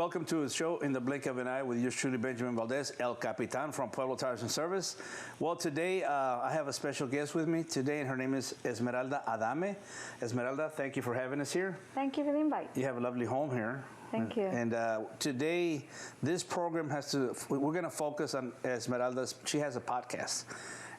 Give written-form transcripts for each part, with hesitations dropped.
welcome to a show in the blink of an eye with yours truly, Benjamin Valdez, El Capitan from Pueblo Tires and Service. Well, today I have a special guest with me today, and her name is Esmeralda Adame. Esmeralda, thank you for having us here. Thank you for the invite. You have a lovely home here. Thank you. And today, this program we're going to focus on Esmeralda's, she has a podcast.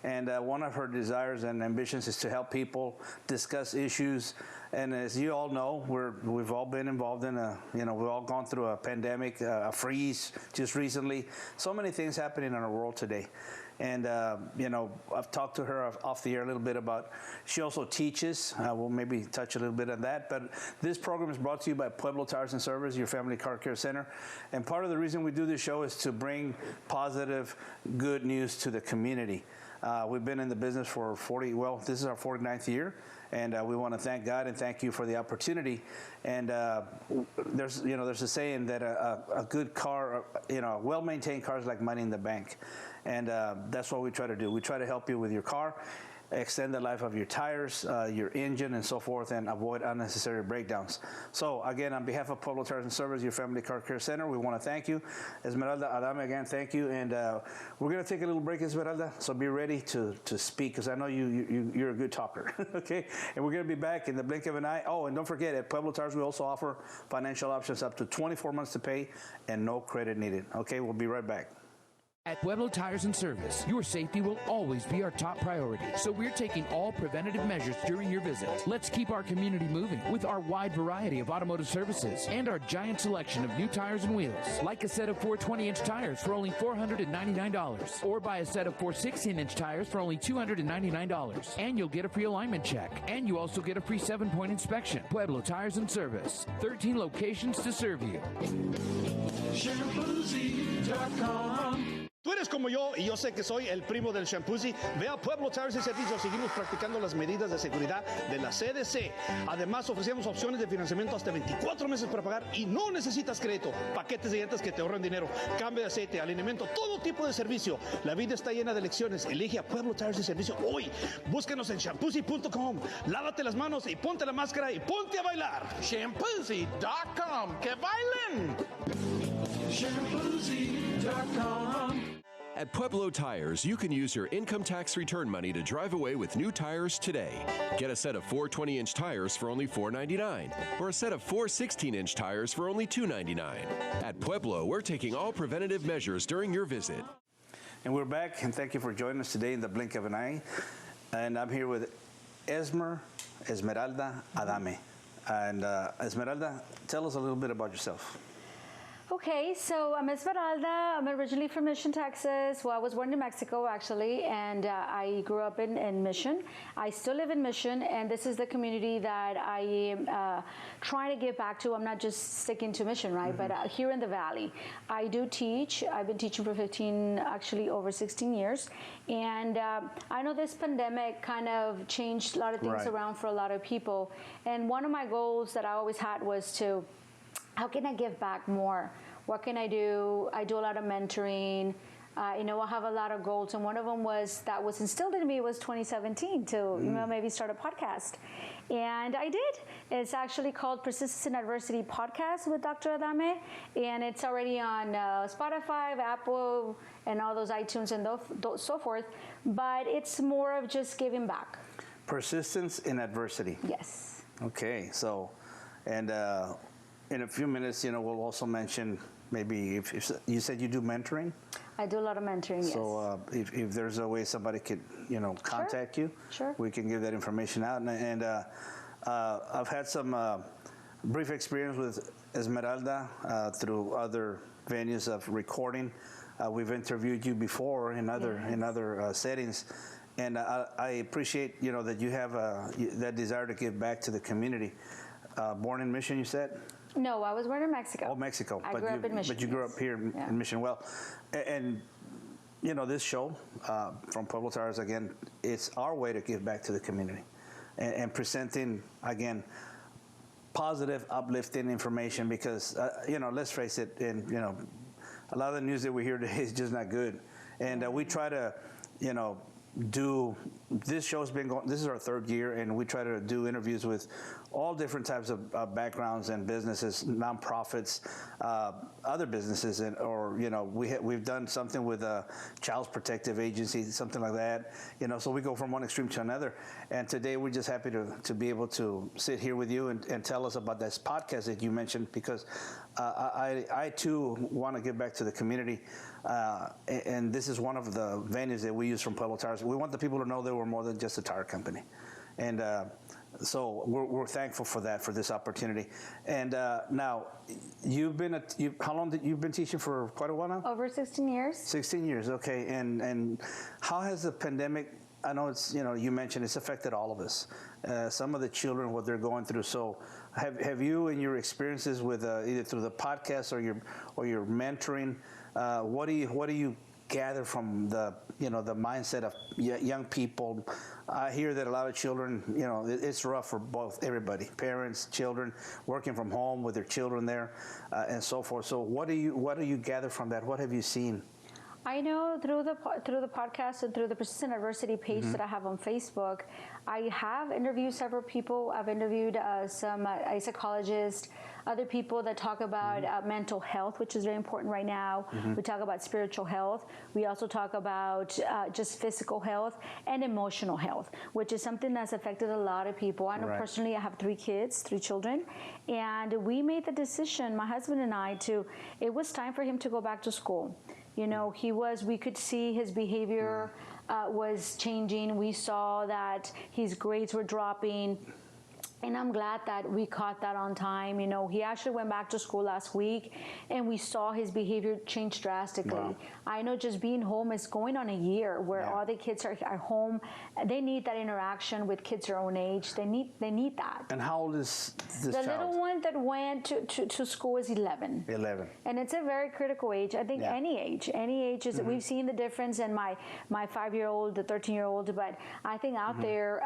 And one of her desires and ambitions is to help people discuss issues. And as you all know, we've all been involved in we've all gone through a pandemic, a freeze just recently. So many things happening in our world today. And, I've talked to her off the air a little bit about, she also teaches. We'll maybe touch a little bit on that. But this program is brought to you by Pueblo Tires and Service, your family car care center. And part of the reason we do this show is to bring positive, good news to the community. We've been in the business for this is our 49th year, and we want to thank God and thank you for the opportunity. And there's a saying that a good car, a well-maintained car is like money in the bank, and that's what we try to do. We try to help you with your car, extend the life of your tires, your engine, and so forth, and avoid unnecessary breakdowns. So again, on behalf of Pueblo Tires and Service, your family car care center, we want to thank you. Esmeralda Adame, again, thank you. And we're going to take a little break, Esmeralda, so be ready to speak, because I know you're a good talker, okay? And we're going to be back in the blink of an eye. Oh, and don't forget, at Pueblo Tires, we also offer financial options up to 24 months to pay and no credit needed. Okay, we'll be right back. At Pueblo Tires and Service, your safety will always be our top priority, so we're taking all preventative measures during your visit. Let's keep our community moving with our wide variety of automotive services and our giant selection of new tires and wheels, like a set of 4 20-inch tires for only $499, or buy a set of 4 16-inch tires for only $299, and you'll get a free alignment check, and you also get a free 7-point inspection. Pueblo Tires and Service, 13 locations to serve you. Shampoozy.com. Tú eres como yo y yo sé que soy el primo del Shampoozy. Ve a Pueblo Tires y Servicios. Seguimos practicando las medidas de seguridad de la CDC. Además, ofrecemos opciones de financiamiento hasta 24 meses para pagar y no necesitas crédito. Paquetes de llantas que te ahorran dinero. Cambio de aceite, alineamiento, todo tipo de servicio. La vida está llena de elecciones. Elige a Pueblo Tires y Servicios hoy. Búsquenos en shampoozy.com. Lávate las manos y ponte la máscara y ponte a bailar. Shampoozy.com. ¡Que bailen! Shampoozy.com. At Pueblo Tires, you can use your income tax return money to drive away with new tires today. Get a set of 4 20-inch tires for only $4.99, or a set of 4 16-inch tires for only $2.99. At Pueblo, we're taking all preventative measures during your visit. And we're back, and thank you for joining us today in the blink of an eye. And I'm here with Esmeralda Adame. And Esmeralda, tell us a little bit about yourself. Okay, so I'm Esmeralda. I'm originally from Mission, Texas. Well, I was born in Mexico, actually, and I grew up in Mission. I still live in Mission, and this is the community that I am trying to give back to. I'm not just sticking to Mission, right? Mm-hmm. But here in the Valley, I do teach. I've been teaching for over 16 years. And I know this pandemic kind of changed a lot of things around for a lot of people. And one of my goals that I always had was to, how can I give back more? What can I do? I do a lot of mentoring. I have a lot of goals, and one of them that was instilled in me was 2017 to maybe start a podcast, and I did. It's actually called Persistence in Adversity Podcast with Dr. Adame, and it's already on Spotify, Apple, and all those iTunes and so forth. But it's more of just giving back. Persistence in Adversity. Yes. Okay, so and. In a few minutes, we'll also mention maybe if you said you do mentoring. I do a lot of mentoring. So if there's a way somebody could contact you, we can give that information out. And I've had some brief experience with Esmeralda through other venues of recording. We've interviewed you before in other settings. And I appreciate that you have that desire to give back to the community. Born in Mission, you said? No, I was born in Mexico. Oh, Mexico. I grew up in Mission. But you grew up here in Mission. Well, and this show from Pueblo Tires, again, it's our way to give back to the community and presenting, again, positive, uplifting information because, let's face it, and, a lot of the news that we hear today is just not good. And we try to, this show's been going, this is our 3rd year, and we try to do interviews with all different types of backgrounds and businesses, nonprofits, other businesses, or we've done something with a Child Protective Agency, something like that. So we go from one extreme to another. And today we're just happy to be able to sit here with you and tell us about this podcast that you mentioned, because I too want to give back to the community. And this is one of the venues that we use from Pueblo Tires. We want the people to know that we're more than just a tire company. And so we're thankful for that, for this opportunity. And now, how long you've been teaching? For quite a while now? Over 16 years. 16 years, okay. And how has the pandemic, I know it's, you mentioned it's affected all of us. Some of the children, what they're going through. So have you, in your experiences with either through the podcast or your mentoring, what do you gather from the mindset of young people? I hear that a lot of children, it's rough for everybody, parents, children, working from home with their children there, and so forth. So what do you gather from that? What have you seen? I know through the podcast and through the Persistent Adversity page that I have on Facebook, I have interviewed several people. I've interviewed some psychologists, other people that talk about mental health, which is very important right now. We talk about spiritual health. We also talk about just physical health and emotional health, which is something that's affected a lot of people. I know personally I have 3 children, and we made the decision, my husband and I, it was time for him to go back to school. We could see his behavior was changing. We saw that his grades were dropping. And I'm glad that we caught that on time. He actually went back to school last week, and we saw his behavior change drastically. Wow. I know just being home is going on a year where all the kids are home. They need that interaction with kids their own age. They need that. And how old is this child? The little one that went to school is 11. 11. And it's a very critical age. I think any age is, we've seen the difference in my 5-year-old, the 13-year-old, but I think out there,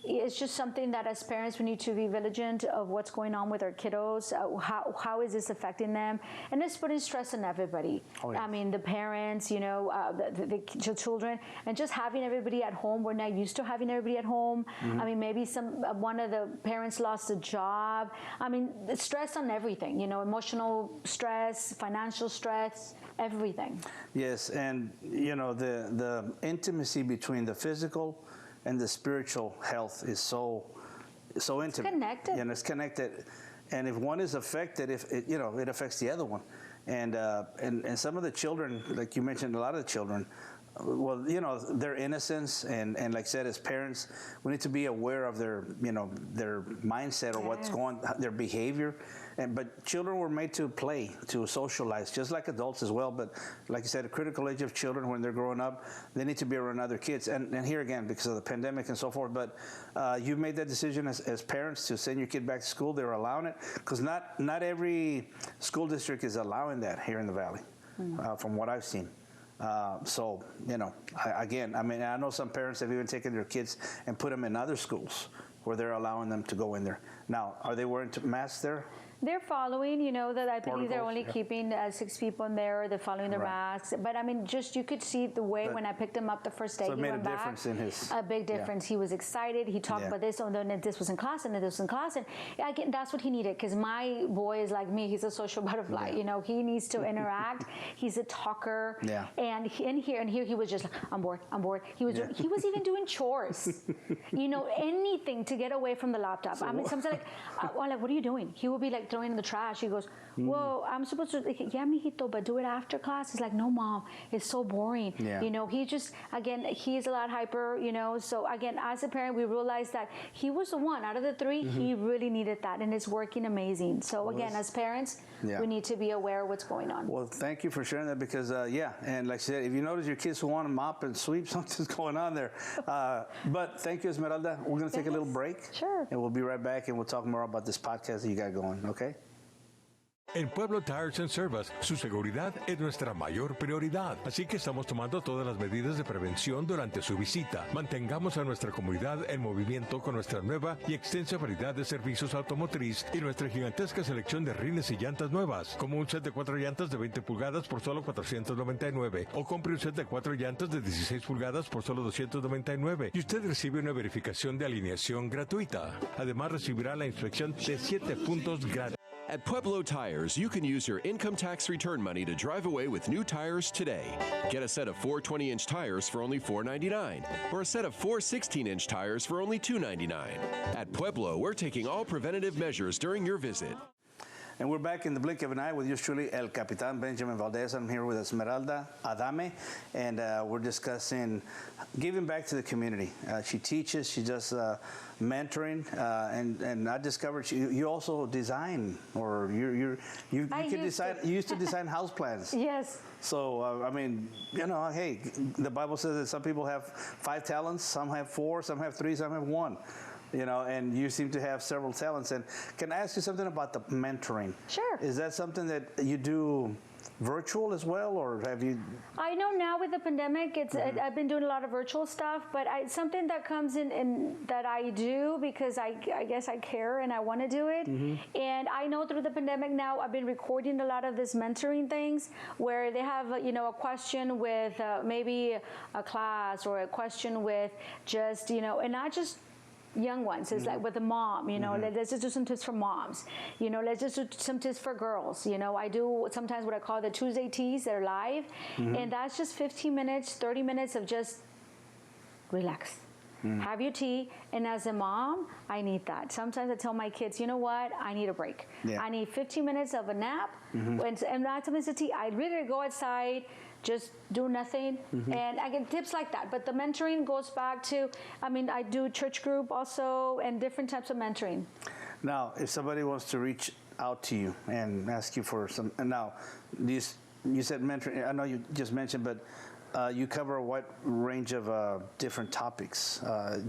it's just something that as parents we need to be vigilant of what's going on with our kiddos. How is this affecting them? And it's putting stress on everybody. Oh, yeah. I mean, the parents, the children, and just having everybody at home. We're not used to having everybody at home. I mean, maybe one of the parents lost a job. I mean, the stress on everything. Emotional stress, financial stress, everything. Yes, and the intimacy between the physical and the spiritual health is so intimate. It's connected. It's connected, and if one is affected, it affects the other one. And some of the children, like you mentioned, a lot of the children, well, their innocence, and like I said, as parents, we need to be aware of their mindset or what's their behavior. But children were made to play, to socialize, just like adults as well. But like I said, a critical age of children, when they're growing up, they need to be around other kids. And here again, because of the pandemic and so forth, but you made that decision as parents to send your kid back to school. They were allowing it, because not every school district is allowing that here in the Valley, from what I've seen. So, I know some parents have even taken their kids and put them in other schools where they're allowing them to go in there. Now, are they wearing masks there? They're following, that I believe they're only keeping 6 people in there. They're following their masks. But I mean, just you could see the way when I picked him up the first day, so it made a difference in his. A big difference. He was excited. He talked about this, and then this was in class, and then this was in class, and again, that's what he needed. Because my boy is like me. He's a social butterfly. He needs to interact. He's a talker. Yeah. And here he was just like, I'm bored. He was even doing chores. Anything to get away from the laptop. So, I mean, sometimes I'm like, what are you doing? He will be like throwing in the trash. He goes, whoa, I'm supposed to, yeah, mijito, but do it after class. He's like, no, mom, it's so boring. Yeah. He just, again, he's a lot hyper, so again, as a parent, we realized that he was the one out of the 3, he really needed that, and it's working amazing. So again, as parents, we need to be aware of what's going on. Well, thank you for sharing that, because, and like I said, if you notice your kids who want to mop and sweep, something's going on there. But thank you, Esmeralda. We're going to take a little break. Sure. And we'll be right back, and we'll talk more about this podcast that you got going, okay? En Pueblo Tires and Service, su seguridad es nuestra mayor prioridad, así que estamos tomando todas las medidas de prevención durante su visita. Mantengamos a nuestra comunidad en movimiento con nuestra nueva y extensa variedad de servicios automotriz y nuestra gigantesca selección de rines y llantas nuevas, como un set de 4 llantas de 20 pulgadas por solo $499, o compre un set de 4 llantas de 16 pulgadas por solo $299, y usted recibe una verificación de alineación gratuita. Además, recibirá la inspección de 7 puntos gratis. At Pueblo Tires, you can use your income tax return money to drive away with new tires today. Get a set of 4 20-inch tires for only $4.99, or a set of 4 16-inch tires for only $2.99. At Pueblo, we're taking all preventative measures during your visit. And we're back in the blink of an eye with yours truly, El Capitan Benjamin Valdez. I'm here with Esmeralda Adame, and we're discussing giving back to the community. She teaches, she does mentoring, and I discovered you also design, or you used to design house plans. Yes. So, I mean, you know, hey, the Bible says that some people have 5 talents, some have 4, some have 3, some have 1. You know, and you seem to have several talents. And can I ask you something about the mentoring? Sure. Is that something that you do virtual as well, or have you? I know now with the pandemic, I've been doing a lot of virtual stuff, but something that comes in that I do because I guess I care and I want to do it. And I know through the pandemic now, I've been recording a lot of this mentoring things where they have, a question with maybe a class or a question with just, and not just young ones. It's like with a mom, let's just do some tips for moms. Let's just do some tips for girls. I do sometimes what I call the Tuesday teas that are live. And that's just 15 minutes, 30 minutes of just relax. Have your tea. And as a mom, I need that. Sometimes I tell my kids, you know what? I need a break. Yeah. I need 15 minutes of a nap. And not to miss a tea. I'd rather go outside, just do nothing, and I get tips like that. But the mentoring goes back to, I do church group also and different types of mentoring. Now, if somebody wants to reach out to you and ask you for some, and now, you said mentoring, I know you just mentioned, but you cover a wide range of different topics.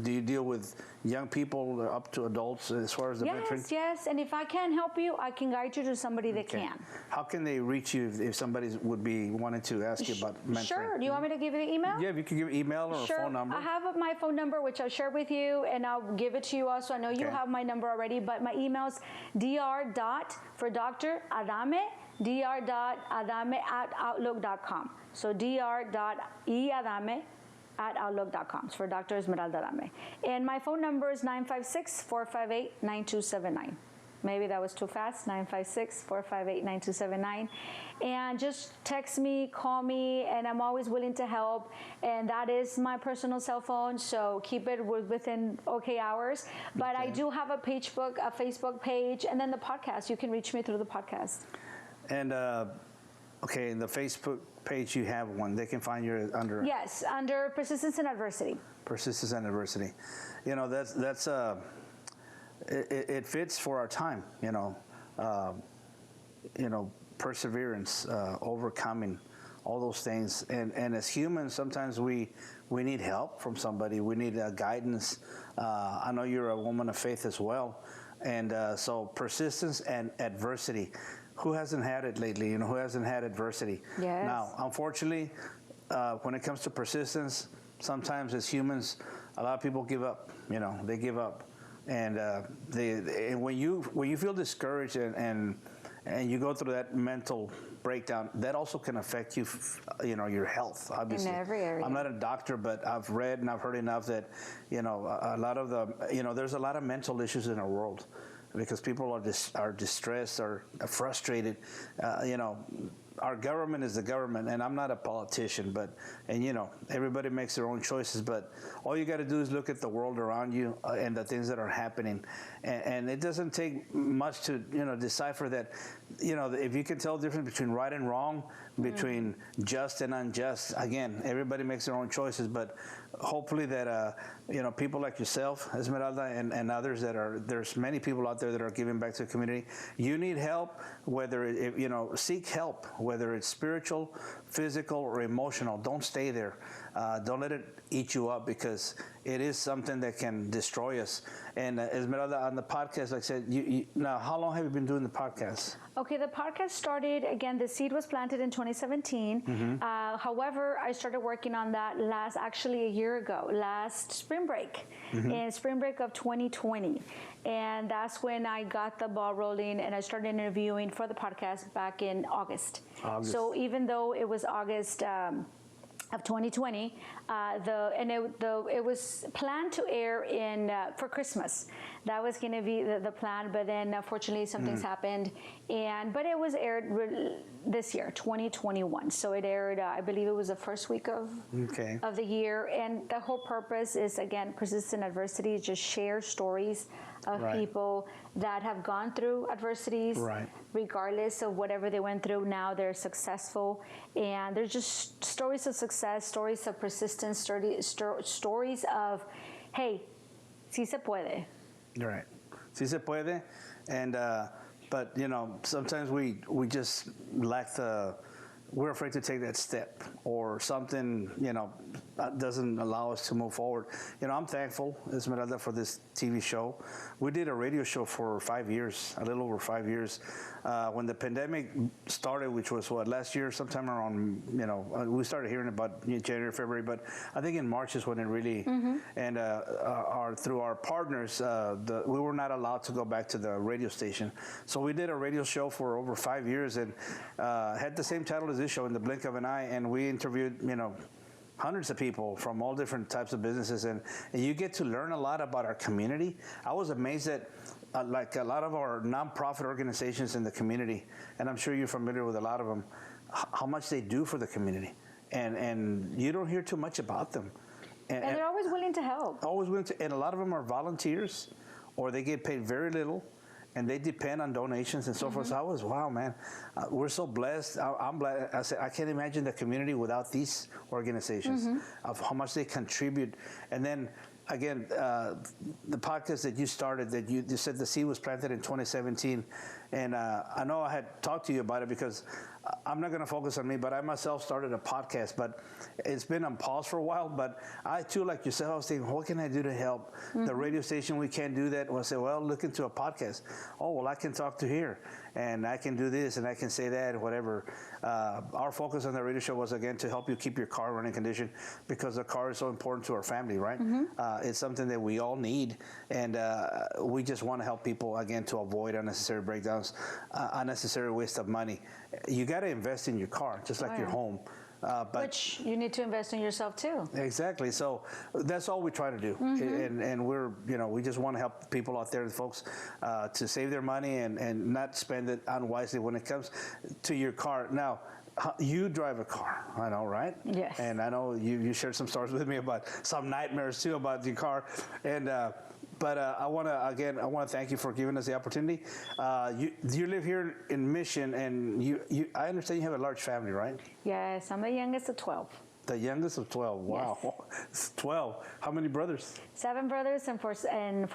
Do you deal with young people up to adults as far as the mentoring? Yes, and if I can't help you, I can guide you to somebody that can. How can they reach you if somebody would be wanting to ask you about mentoring? Sure. Do you want me to give you the email? Yeah, if you can give email or a phone number. I have my phone number, which I'll share with you, and I'll give it to you also. I know you have my number already, but my email's dr. for Dr. Adame, dr.adame@outlook.com. So dr.eadame@outlook.com for Dr. Esmeralda Adame. And my phone number is 956-458-9279. Maybe that was too fast, 956-458-9279. And just text me, call me, and I'm always willing to help. And that is my personal cell phone, so keep it within okay hours. But I do have a Facebook page, and then the podcast. You can reach me through the podcast. And, in the Facebook page, you have one. They can find you under... Yes, under Persistence and Adversity. Persistence and Adversity. That's it fits for our time, perseverance, overcoming, all those things. And as humans, sometimes we need help from somebody. We need guidance. I know you're a woman of faith as well. And so persistence and adversity. Who hasn't had it lately? Who hasn't had adversity? Yes. Now, unfortunately, when it comes to persistence, sometimes as humans, a lot of people give up. They give up, and when you feel discouraged and you go through that mental breakdown, that also can affect you, your health. Obviously, in every area. I'm not a doctor, but I've read and I've heard enough that a lot of there's a lot of mental issues in our world. Because people are distressed or frustrated. Our government is the government, and I'm not a politician, and everybody makes their own choices, but all you got to do is look at the world around you and the things that are happening, and it doesn't take much to, decipher that, if you can tell the difference between right and wrong, between just and unjust, again, everybody makes their own choices, but hopefully that, people like yourself, Esmeralda, and others there's many people out there that are giving back to the community. You need help, seek help, whether it's spiritual, physical, or emotional. Don't stay there. Don't let it eat you up, because it is something that can destroy us. And Esmeralda, on the podcast, like I said, now, how long have you been doing the podcast? Okay, the podcast started, again, the seed was planted in 2017. However, I started working on that actually a year ago, last spring break, in spring break of 2020. And that's when I got the ball rolling, and I started interviewing for the podcast back in August. So even though it was August of 2020, it was planned to air in for Christmas. That was going to be the plan, but then unfortunately something's happened, but it was aired this year, 2021. So it aired, I believe it was the first week of the year, and the whole purpose is, again, persistent adversity. Just share stories of people that have gone through adversities, regardless of whatever they went through. Now they're successful, and they're just stories of success, stories of persistence, stories of, hey, sí se puede. Right. Sí se puede. And, but, you know, sometimes we just lack we're afraid to take that step, or something, you know, doesn't allow us to move forward. You know, I'm thankful, Esmeralda, for this TV show. We did a radio show for 5 years, a little over 5 years. When the pandemic started, which was last year, sometime around, you know, we started hearing about January, February, but I think in March is when it really, and through our partners, we were not allowed to go back to the radio station. So we did a radio show for over 5 years, and had the same title as this show, In the Blink of an Eye, and we interviewed, you know, hundreds of people from all different types of businesses, and you get to learn a lot about our community. I was amazed at like a lot of our nonprofit organizations in the community, and I'm sure you're familiar with a lot of them, how much they do for the community, and you don't hear too much about them. And they're always willing to help. Always willing to, and a lot of them are volunteers, or they get paid very little, and they depend on donations and so forth. So I was, wow, man, we're so blessed. I'm glad. I said, I can't imagine the community without these organizations, of how much they contribute. And then, again, the podcast that you started, that you said the seed was planted in 2017. And I know I had talked to you about it, because I'm not going to focus on me, but I myself started a podcast, but it's been on pause for a while. But I too, like yourself, I was thinking, what can I do to help the radio station? We can't do that. Well, I said, well, look into a podcast. Oh, well, I can talk to here, and I can do this, and I can say that, whatever. Our focus on the radio show was, again, to help you keep your car in running condition, because the car is so important to our family, right? It's something that we all need, and we just want to help people, again, to avoid unnecessary breakdowns, unnecessary waste of money. You got to invest in your car, just like your home. But which you need to invest in yourself too. Exactly. So that's all we try to do, and we're, you know, we just want to help people out there, folks, to save their money and not spend it unwisely when it comes to your car. Now, you drive a car, I know, right? Yes. And I know you shared some stories with me about some nightmares too about your car, and. But I want to thank you for giving us the opportunity. You live here in Mission, and I understand you have a large family, right? Yes, I'm the youngest of 12. The youngest of 12. Wow, yes. 12. How many brothers? 7 brothers and four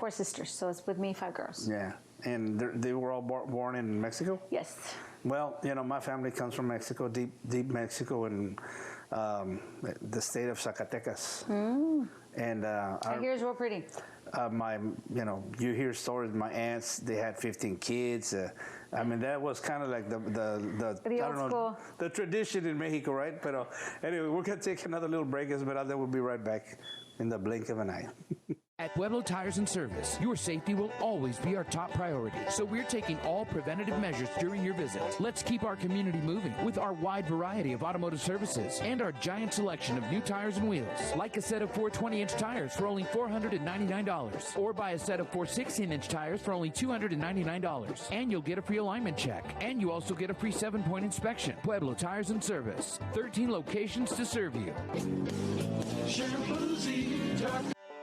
sisters. So it's with me, 5 girls. Yeah, and they were all born in Mexico. Yes. Well, you know, my family comes from Mexico, deep Mexico, and the state of Zacatecas. And I hear it's real pretty. You hear stories. My aunts, they had 15 kids. I mean, that was kind of like the tradition in Mexico, right? But anyway, we're gonna take another little break, but then we'll be right back in the blink of an eye. At Pueblo Tires and Service, your safety will always be our top priority. So we're taking all preventative measures during your visit. Let's keep our community moving with our wide variety of automotive services and our giant selection of new tires and wheels. Like a set of 4 20-inch tires for only $499, or buy a set of 4 16-inch tires for only $299. And you'll get a free alignment check. And you also get a free 7-point inspection. Pueblo Tires and Service, 13 locations to serve you.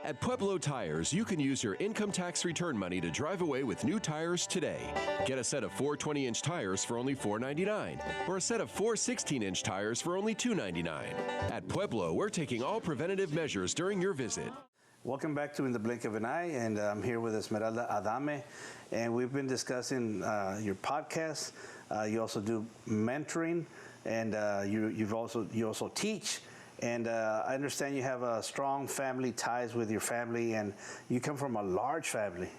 At Pueblo Tires, you can use your income tax return money to drive away with new tires today. Get a set of 4 20-inch tires for only $499, or a set of 4 16-inch tires for only $299. At Pueblo, we're taking all preventative measures during your visit. Welcome back to In the Blink of an Eye, and I'm here with Esmeralda Adame, and we've been discussing your podcast. You also do mentoring, and you also teach. And I understand you have strong family ties with your family, and you come from a large family,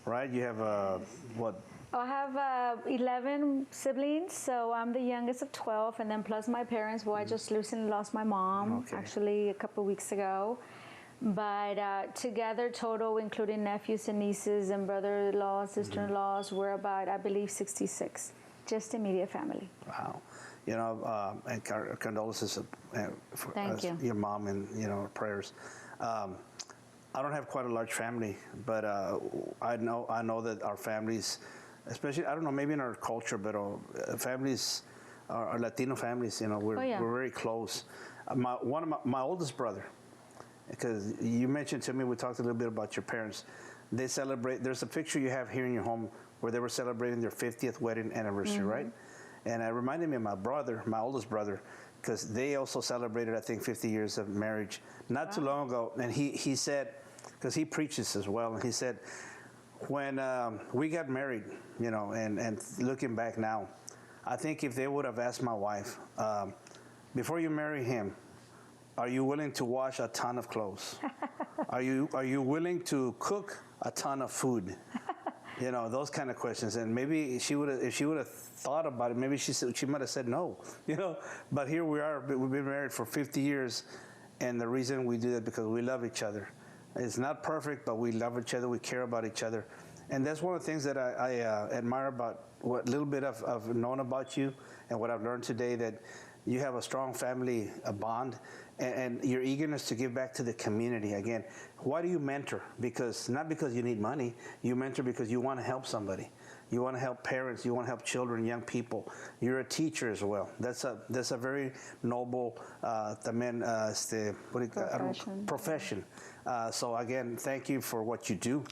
right? You have what? I have 11 siblings, so I'm the youngest of 12, and then plus my parents. Well, I just recently lost my mom, actually a couple of weeks ago. But together, total, including nephews and nieces and brother-in-laws, sister-in-laws, we're about, I believe, 66, just immediate family. Wow. You know, and condolences for Thank you. Your mom, and, you know, prayers. I don't have quite a large family, but I know that our families, especially, I don't know, maybe in our culture, but families, our Latino families, you know, we're very close. My oldest brother, because you mentioned to me, we talked a little bit about your parents. They celebrate, there's a picture you have here in your home where they were celebrating their 50th wedding anniversary, right? And it reminded me of my brother, my oldest brother, because they also celebrated, I think, 50 years of marriage not too long ago. And he said, because he preaches as well, and he said, when we got married, you know, and looking back now, I think if they would have asked my wife, before you marry him, are you willing to wash a ton of clothes? Are you willing to cook a ton of food? You know, those kind of questions. And maybe if she would have thought about it, maybe she might have said no. You know, but here we are. We've been married for 50 years, and the reason we do that because we love each other. It's not perfect, but we love each other. We care about each other, and that's one of the things that I admire about what little bit of known about you and what I've learned today, that you have a strong family bond, and your eagerness to give back to the community. Again, why do you mentor? Not because you need money. You mentor because you want to help somebody. You want to help parents. You want to help children, young people. You're a teacher as well. That's a very noble profession. So again, thank you for what you do.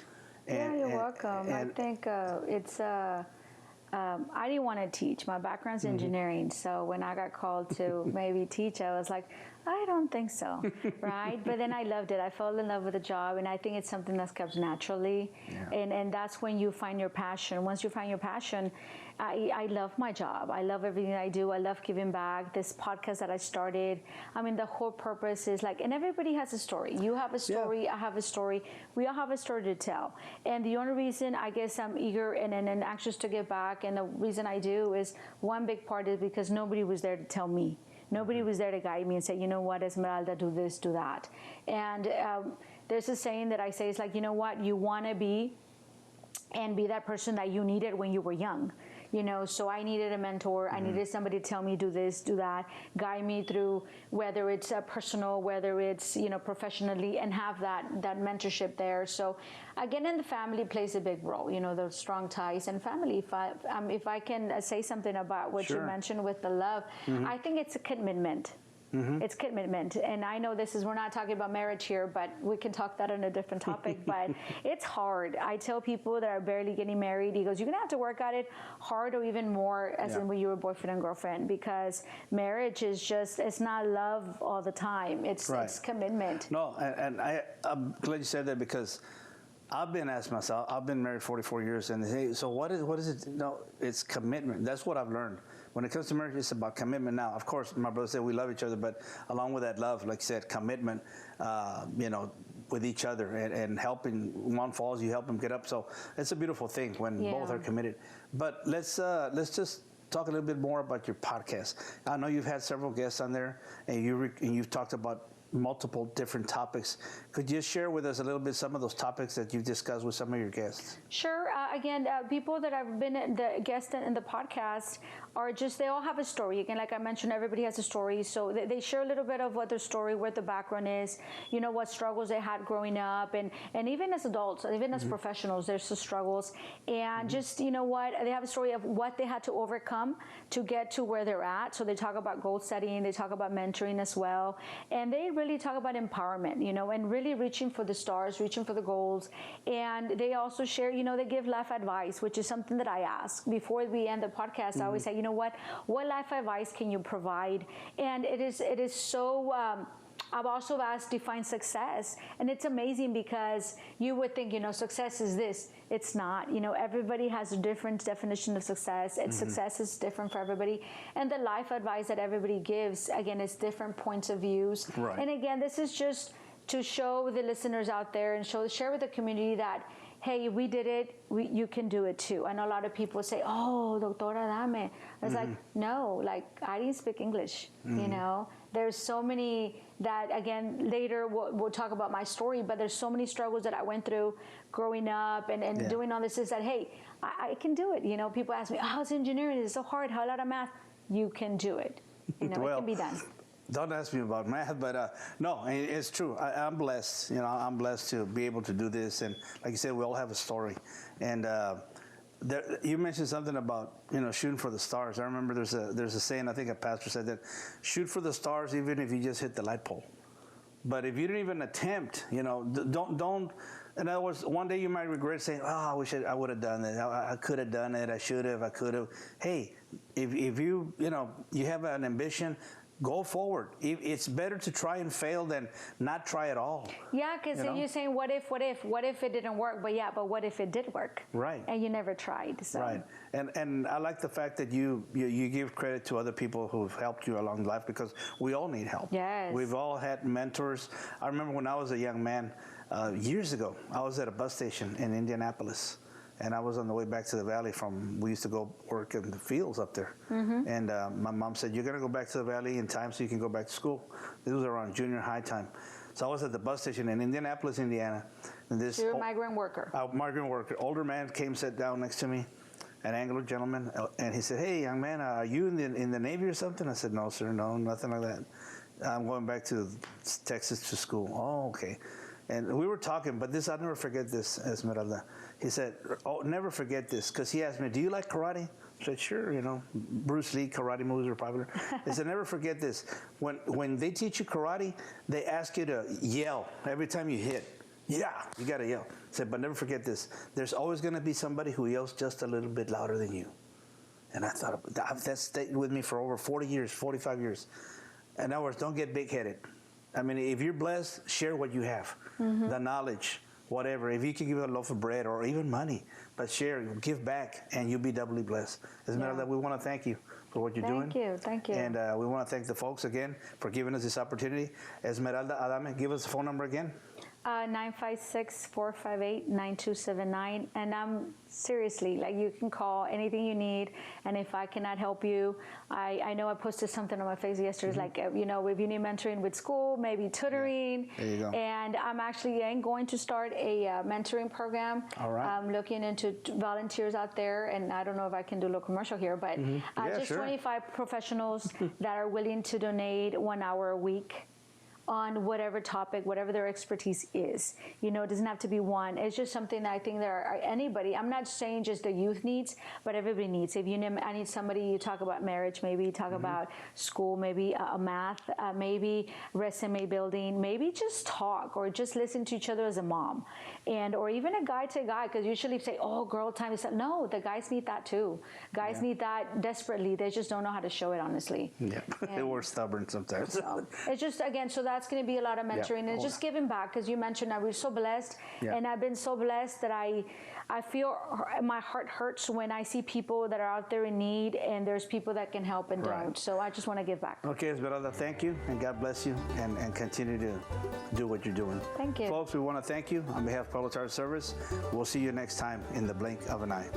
You're welcome. I think it's. I didn't want to teach. My background's engineering, so when I got called to maybe teach, I was like, I don't think so, right? But then I loved it. I fell in love with the job, and I think it's something that's comes naturally, and that's when you find your passion. Once you find your passion, I love my job. I love everything I do. I love giving back. This podcast that I started, I mean, the whole purpose is like, and everybody has a story. You have a story, I have a story. We all have a story to tell. And the only reason I guess I'm eager and anxious to give back, and the reason I do is, one big part is because nobody was there to tell me. Nobody was there to guide me and say, you know what, Esmeralda, do this, do that. And there's a saying that I say, it's like, you know what, you want to be that person that you needed when you were young. You know, so I needed a mentor. I needed somebody to tell me, do this, do that, guide me through, whether it's personal, whether it's, you know, professionally, and have that mentorship there. So again, and the family plays a big role, you know, those strong ties and family. If I can say something about what you mentioned with the love, I think it's a commitment. It's commitment. And I know we're not talking about marriage here, but we can talk that on a different topic. But it's hard. I tell people that are barely getting married, he goes, you're going to have to work at it hard, or even more as in when you were boyfriend and girlfriend, because marriage is just, it's not love all the time. It's commitment. No, and I'm glad you said that, because I've been asked myself, I've been married 44 years, and hey, so what is it? No, it's commitment. That's what I've learned. When it comes to marriage, it's about commitment. Now, of course, my brother said we love each other, but along with that love, like you said, commitment, you know, with each other, and helping. One falls, you help them get up. So it's a beautiful thing when both are committed. But let's just talk a little bit more about your podcast. I know you've had several guests on there, and you've talked about multiple different topics. Could you share with us a little bit some of those topics that you've discussed with some of your guests? Sure. Again, people that have been the guests in the podcast are just, they all have a story. Again, like I mentioned, everybody has a story. So they share a little bit of what their story, what the background is, you know, what struggles they had growing up. And even as adults, even as professionals, there's the struggles. And just, you know what, they have a story of what they had to overcome to get to where they're at. So they talk about goal setting, they talk about mentoring as well. And they really talk about empowerment, you know, and really reaching for the stars, reaching for the goals. And they also share, you know, they give life advice, which is something that I ask. Before we end the podcast, I always say, you know what life advice can you provide? And it is so I've also asked define success, and it's amazing because you would think, success is this. It's not. Everybody has a different definition of success, and success is different for everybody. And the life advice that everybody gives, again, is different points of views. Right. And again, this is just to show the listeners out there and share with the community that, hey, we did it, you can do it too. I know a lot of people say, oh, Doctora Adame. I was like, no, I didn't speak English, There's so many that, again, later we'll talk about my story, but there's so many struggles that I went through growing up and doing all this is that, hey, I can do it. People ask me, oh, how's engineering? It's so hard, how a lot of math. You can do it. Well, it can be done. Don't ask me about math, but no, it's true. I'm blessed. I'm blessed to be able to do this, and like you said, we all have a story. And you mentioned something about shooting for the stars. I remember there's a saying. I think a pastor said that shoot for the stars even if you just hit the light pole. But if you didn't even attempt, don't. In other words, one day you might regret saying, "Oh, I wish I would have done it. I could have done it. I should have. I could have." Hey, if you you have an ambition, go forward. It's better to try and fail than not try at all. Yeah, because you're saying, what if it didn't work? But what if it did work? Right. And you never tried. So. Right. And I like the fact that you give credit to other people who've helped you along life, because we all need help. Yes. We've all had mentors. I remember when I was a young man, years ago, I was at a bus station in Indianapolis. And I was on the way back to the valley we used to go work in the fields up there. And my mom said, you're going to go back to the valley in time so you can go back to school. This was around junior high time. So I was at the bus station in Indianapolis, Indiana. And You're a migrant worker. Migrant worker. Older man came, sat down next to me, an Anglo gentleman. And he said, hey, young man, are you in the Navy or something? I said, no, sir, no, nothing like that. I'm going back to Texas to school. Oh, okay. And we were talking, but I'll never forget this, Esmeralda. He said, oh, never forget this, because he asked me, do you like karate? I said, sure, Bruce Lee, karate movies are popular. He said, never forget this. When they teach you karate, they ask you to yell every time you hit. Yeah, you got to yell. He said, but never forget this. There's always going to be somebody who yells just a little bit louder than you. And I thought, that stayed with me for over 40 years, 45 years. In other words, don't get big-headed. I mean, if you're blessed, share what you have, the knowledge, whatever. If you can give a loaf of bread or even money, but share, give back, and you'll be doubly blessed. Esmeralda, we want to thank you for what you're doing. Thank you. And we want to thank the folks again for giving us this opportunity. Esmeralda Adame, give us the phone number again. 956-458-9279. And I'm seriously, you can call anything you need. And if I cannot help you, I know I posted something on my face yesterday, if you need mentoring with school, maybe tutoring. There you go. And I'm actually going to start a mentoring program. All right. I'm looking into volunteers out there, and I don't know if I can do a little commercial here, but just sure. 25 professionals that are willing to donate 1 hour a week on whatever topic, whatever their expertise is. It doesn't have to be one. It's just something that I think anybody, I'm not saying just the youth needs, but everybody needs. If I need somebody, you talk about marriage, maybe you talk about school, maybe math, maybe resume building, maybe just talk or just listen to each other as a mom. Or even a guy to guy, because usually say, oh, girl time is, no, the guys need that too. Guys need that desperately. They just don't know how to show it, honestly. Yeah, we're stubborn sometimes. So it's just, again, so that's going to be a lot of mentoring and just giving back, because you mentioned I was so blessed, and I've been so blessed that I feel my heart hurts when I see people that are out there in need, and there's people that can help and don't. So I just want to give back. Okay, Esmeralda, thank you, and God bless you, and continue to do what you're doing. Thank you. Folks, we want to thank you on behalf of Pueblo Tire Service. We'll see you next time in the blink of an eye.